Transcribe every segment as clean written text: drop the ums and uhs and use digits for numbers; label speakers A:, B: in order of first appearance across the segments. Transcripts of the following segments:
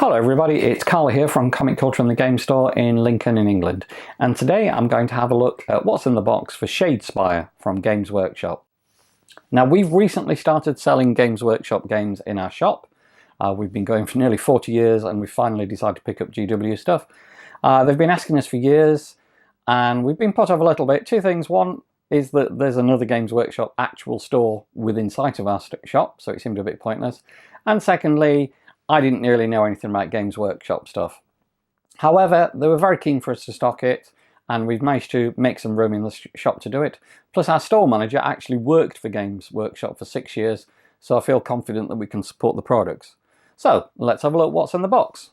A: Hello everybody, it's Carl here from Comic Culture and the Game Store in Lincoln in England, and today I'm going to have a look at what's in the box for Shadespire from Games Workshop. Now, we've recently started selling Games Workshop games in our shop. We've been going for nearly 40 years and we finally decided to pick up GW stuff. They've been asking us for years and we've been put off a little bit. Two things: one is that there's another Games Workshop actual store within sight of our shop, so it seemed a bit pointless, and secondly, I didn't really know anything about Games Workshop stuff. However, they were very keen for us to stock it, and we've managed to make some room in the shop to do it. Plus, our store manager actually worked for Games Workshop for 6 years, so I feel confident that we can support the products. So, let's have a look what's in the box.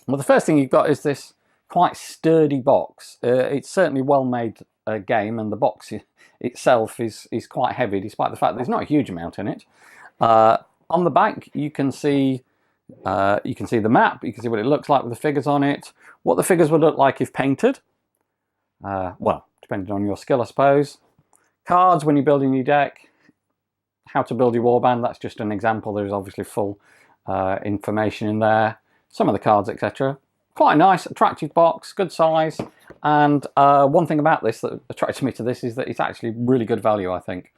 A: Well, the first thing you've got is this quite sturdy box. It's certainly well-made game, and the box itself is quite heavy, despite the fact there's not a huge amount in it. On the back, you can see the map, you can see what it looks like with the figures on it, what the figures would look like if painted. Well, depending on your skill, I suppose. Cards when you're building your deck, how to build your warband, that's just an example. There's obviously full information in there, some of the cards, etc. Quite a nice, attractive box, good size, and one thing about this that attracted me to this is that it's actually really good value, I think.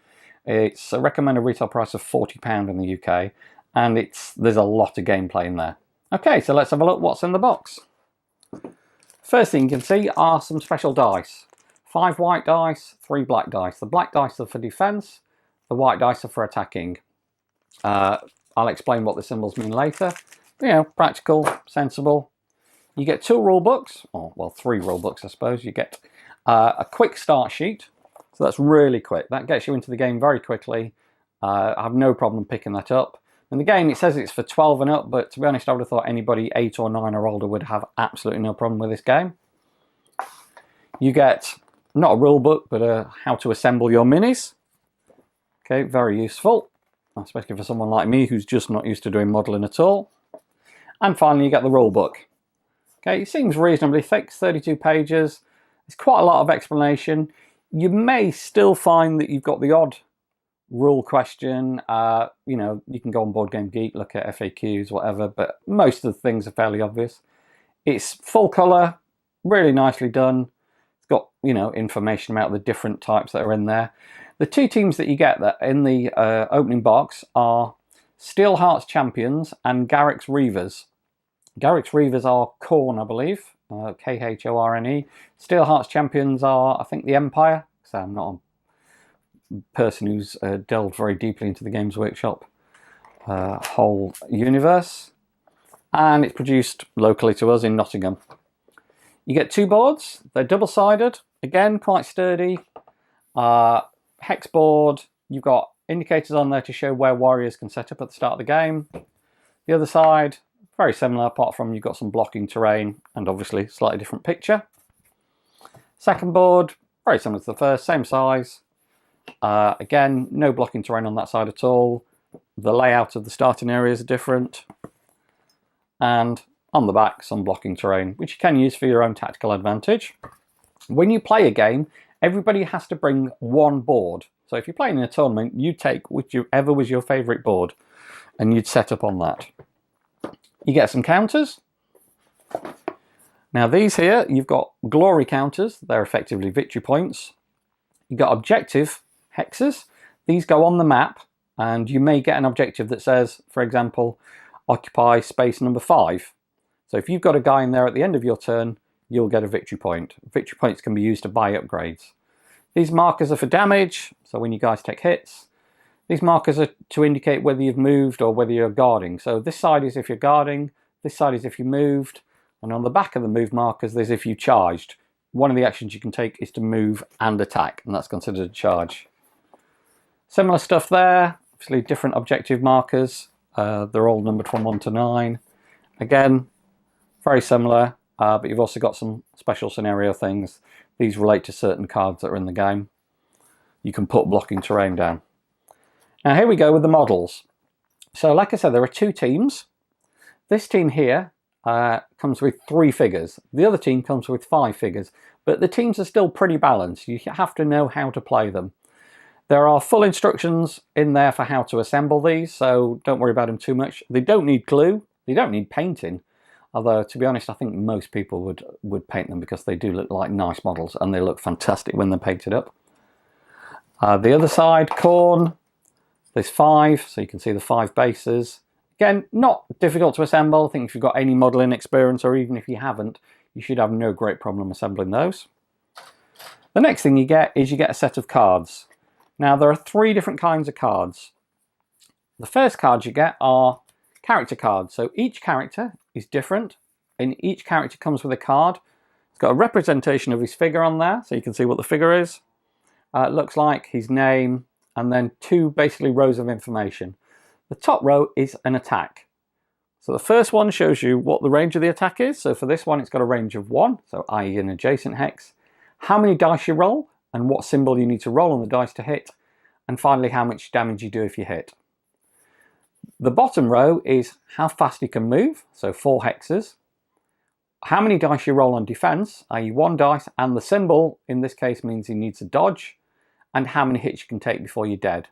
A: It's a recommended retail price of £40 in the UK, and there's a lot of gameplay in there. Okay, so let's have a look what's in the box. First thing you can see are some special dice. 5 white dice, 3 black dice. The black dice are for defense, the white dice are for attacking. I'll explain what the symbols mean later. You know, practical, sensible. You get 2 rule books, or well, 3 rule books I suppose. You get a quick start sheet, so that's really quick. That gets you into the game very quickly. I have no problem picking that up. In the game, it says it's for 12 and up, but to be honest, I would have thought anybody 8 or 9 or older would have absolutely no problem with this game. You get not a rule book, but how to assemble your minis. Okay, very useful, especially for someone like me who's just not used to doing modelling at all. And finally, you get the rule book. Okay, it seems reasonably thick, 32 pages. There's quite a lot of explanation. You may still find that you've got the odd rule question. You know, you can go on Board Game Geek, look at FAQs, whatever, but most of the things are fairly obvious. It's full colour, really nicely done. It's got, you know, information about the different types that are in there. The 2 teams that you get that in the opening box are Steel Hearts Champions and Garrick's Reavers. Garrick's Reavers are Khorne, I believe, Khorne. Steel Hearts Champions are, I think, the Empire. So I'm not a person who's delved very deeply into the Games Workshop whole universe, and it's produced locally to us in Nottingham. You get 2 boards. They're double-sided, again quite sturdy. Hex board. You've got indicators on there to show where warriors can set up at the start of the game. The other side, very similar, apart from you've got some blocking terrain and obviously slightly different picture. Second board, very similar to the first, same size. Again, no blocking terrain on that side at all. The layout of the starting areas are different. And on the back, some blocking terrain, which you can use for your own tactical advantage. When you play a game, everybody has to bring 1 board. So if you're playing in a tournament, you take whichever was your favourite board and you'd set up on that. You get some counters. Now these here, you've got glory counters. They're effectively victory points. You've got objective hexes. These go on the map, and you may get an objective that says, for example, occupy space number 5. So if you've got a guy in there at the end of your turn, you'll get a victory point. Victory points can be used to buy upgrades. These markers are for damage, so when you guys take hits. These markers are to indicate whether you've moved or whether you're guarding. So this side is if you're guarding, this side is if you moved, and on the back of the move markers there's if you charged. One of the actions you can take is to move and attack, and that's considered a charge. Similar stuff there, obviously different objective markers. They're all numbered from 1 to 9. Again, very similar, but you've also got some special scenario things. These relate to certain cards that are in the game. You can put blocking terrain down. Now here we go with the models. So like I said, there are 2 teams. This team here comes with 3 figures. The other team comes with 5 figures, but the teams are still pretty balanced. You have to know how to play them. There are full instructions in there for how to assemble these, so don't worry about them too much. They don't need glue, they don't need painting. Although, to be honest, I think most people would paint them because they do look like nice models and they look fantastic when they're painted up. The other side, corn, there's 5, so you can see the 5 bases. Again, not difficult to assemble. I think if you've got any modelling experience, or even if you haven't, you should have no great problem assembling those. The next thing you get is you get a set of cards. Now, there are 3 different kinds of cards. The first cards you get are character cards. So each character is different, and each character comes with a card. It's got a representation of his figure on there, so you can see what the figure is. It looks like his name, and then 2 basically rows of information. The top row is an attack. So the first one shows you what the range of the attack is. So for this one, it's got a range of 1, so i.e. an adjacent hex. How many dice you roll, and what symbol you need to roll on the dice to hit. And finally, how much damage you do if you hit. The bottom row is how fast you can move, so 4 hexes. How many dice you roll on defense, i.e. 1 dice, and the symbol in this case means he needs to dodge, and how many hits you can take before you're dead.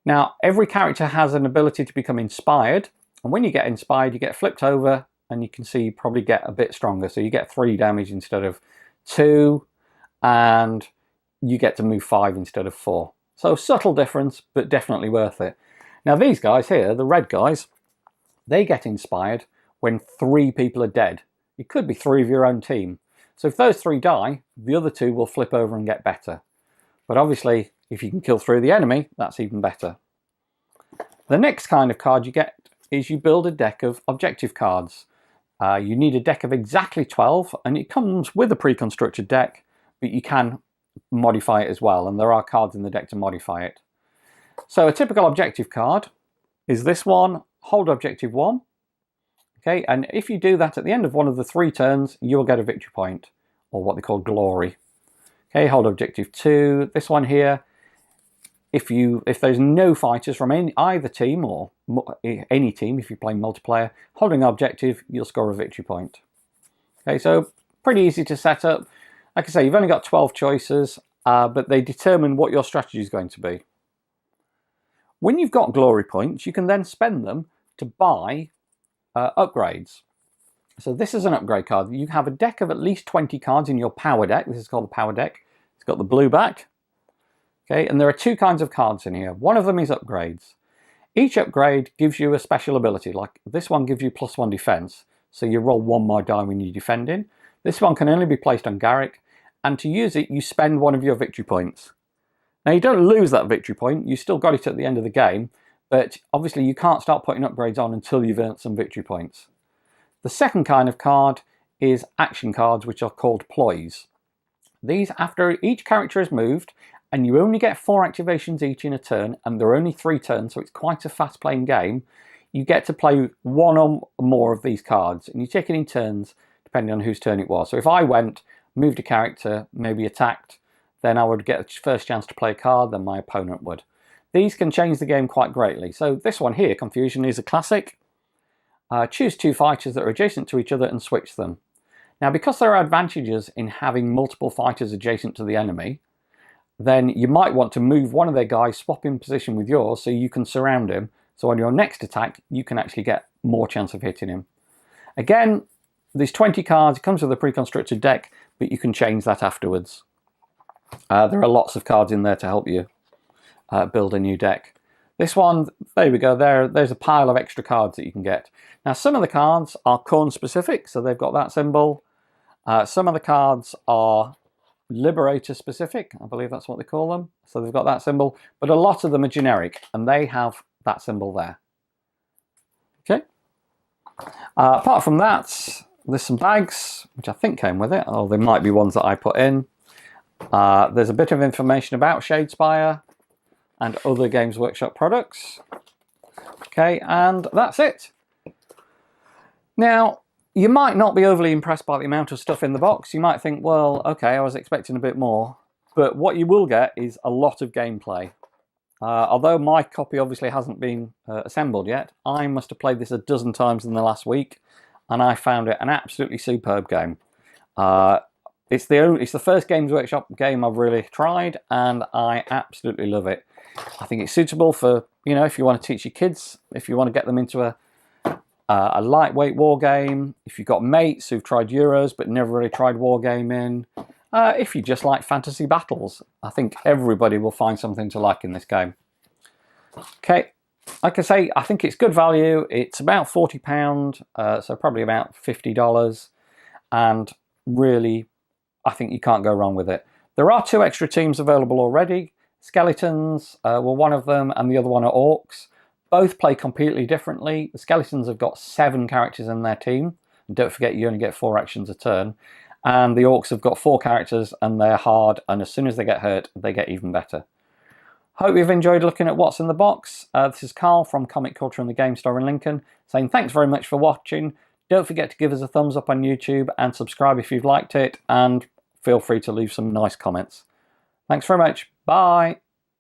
A: Now, every character has an ability to become inspired, and when you get inspired, you get flipped over, and you can see you probably get a bit stronger. So you get 3 damage instead of 2, and you get to move 5 instead of 4. So subtle difference, but definitely worth it. Now these guys here, the red guys, they get inspired when 3 people are dead. It could be 3 of your own team. So if those 3 die, the other 2 will flip over and get better. But obviously, if you can kill 3 of the enemy, that's even better. The next kind of card you get is you build a deck of objective cards. You need a deck of exactly 12, and it comes with a pre-constructed deck, but you can modify it as well, and there are cards in the deck to modify it. So a typical objective card is this one, hold objective 1. Okay, and if you do that at the end of one of the 3 turns, you'll get a victory point, or what they call glory. Okay, hold objective 2. This one here, if there's no fighters from either team, or any team, if you play multiplayer, holding objective, you'll score a victory point. Okay, so pretty easy to set up. Like I say, you've only got 12 choices, but they determine what your strategy is going to be. When you've got glory points, you can then spend them to buy upgrades. So this is an upgrade card. You have a deck of at least 20 cards in your power deck. This is called the power deck. It's got the blue back. Okay, and there are 2 kinds of cards in here. One of them is upgrades. Each upgrade gives you a special ability. Like this one gives you +1 defense. So you roll 1 more die when you're defending. This one can only be placed on Garrick. And to use it, you spend 1 of your victory points. Now you don't lose that victory point, you still got it at the end of the game, but obviously you can't start putting upgrades on until you've earned some victory points. The second kind of card is action cards, which are called ploys. These, after each character is moved, and you only get 4 activations each in a turn, and there are only 3 turns, so it's quite a fast playing game, you get to play 1 or more of these cards, and you take it in turns depending on whose turn it was. So if I went, moved a character, maybe attacked, then I would get the first chance to play a card, then my opponent would. These can change the game quite greatly. So this one here, Confusion, is a classic. Choose 2 fighters that are adjacent to each other and switch them. Now, because there are advantages in having multiple fighters adjacent to the enemy, then you might want to move one of their guys, swap in position with yours so you can surround him. So on your next attack, you can actually get more chance of hitting him. Again, there's 20 cards, it comes with a pre-constructed deck, but you can change that afterwards. There are lots of cards in there to help you build a new deck. This one, there we go, there's a pile of extra cards that you can get. Now some of the cards are corn specific, so they've got that symbol. Some of the cards are Liberator specific, I believe that's what they call them, so they've got that symbol, but a lot of them are generic and they have that symbol there. Okay. Apart from that, there's some bags which I think came with it, or there might be ones that I put in. There's a bit of information about Shadespire and other Games Workshop products. Okay, and that's it. Now, you might not be overly impressed by the amount of stuff in the box. You might think, well, okay, I was expecting a bit more. But what you will get is a lot of gameplay. Although my copy obviously hasn't been assembled yet, I must have played this a dozen times in the last week, and I found it an absolutely superb game. It's the first Games Workshop game I've really tried, and I absolutely love it. I think it's suitable for, you know, if you want to teach your kids, if you want to get them into a lightweight war game, if you've got mates who've tried Euros but never really tried wargaming, if you just like fantasy battles, I think everybody will find something to like in this game. Okay, like I say, I think it's good value. It's about £40, so probably about $50, and really, I think you can't go wrong with it. There are 2 extra teams available already. Skeletons were one of them, and the other one are Orcs. Both play completely differently. The Skeletons have got 7 characters in their team. And don't forget, you only get 4 actions a turn. And the Orcs have got 4 characters, and they're hard, and as soon as they get hurt, they get even better. Hope you've enjoyed looking at what's in the box. This is Carl from Comic Culture and the Game Store in Lincoln, saying thanks very much for watching. Don't forget to give us a thumbs up on YouTube and subscribe if you've liked it, and feel free to leave some nice comments. Thanks very much. Bye.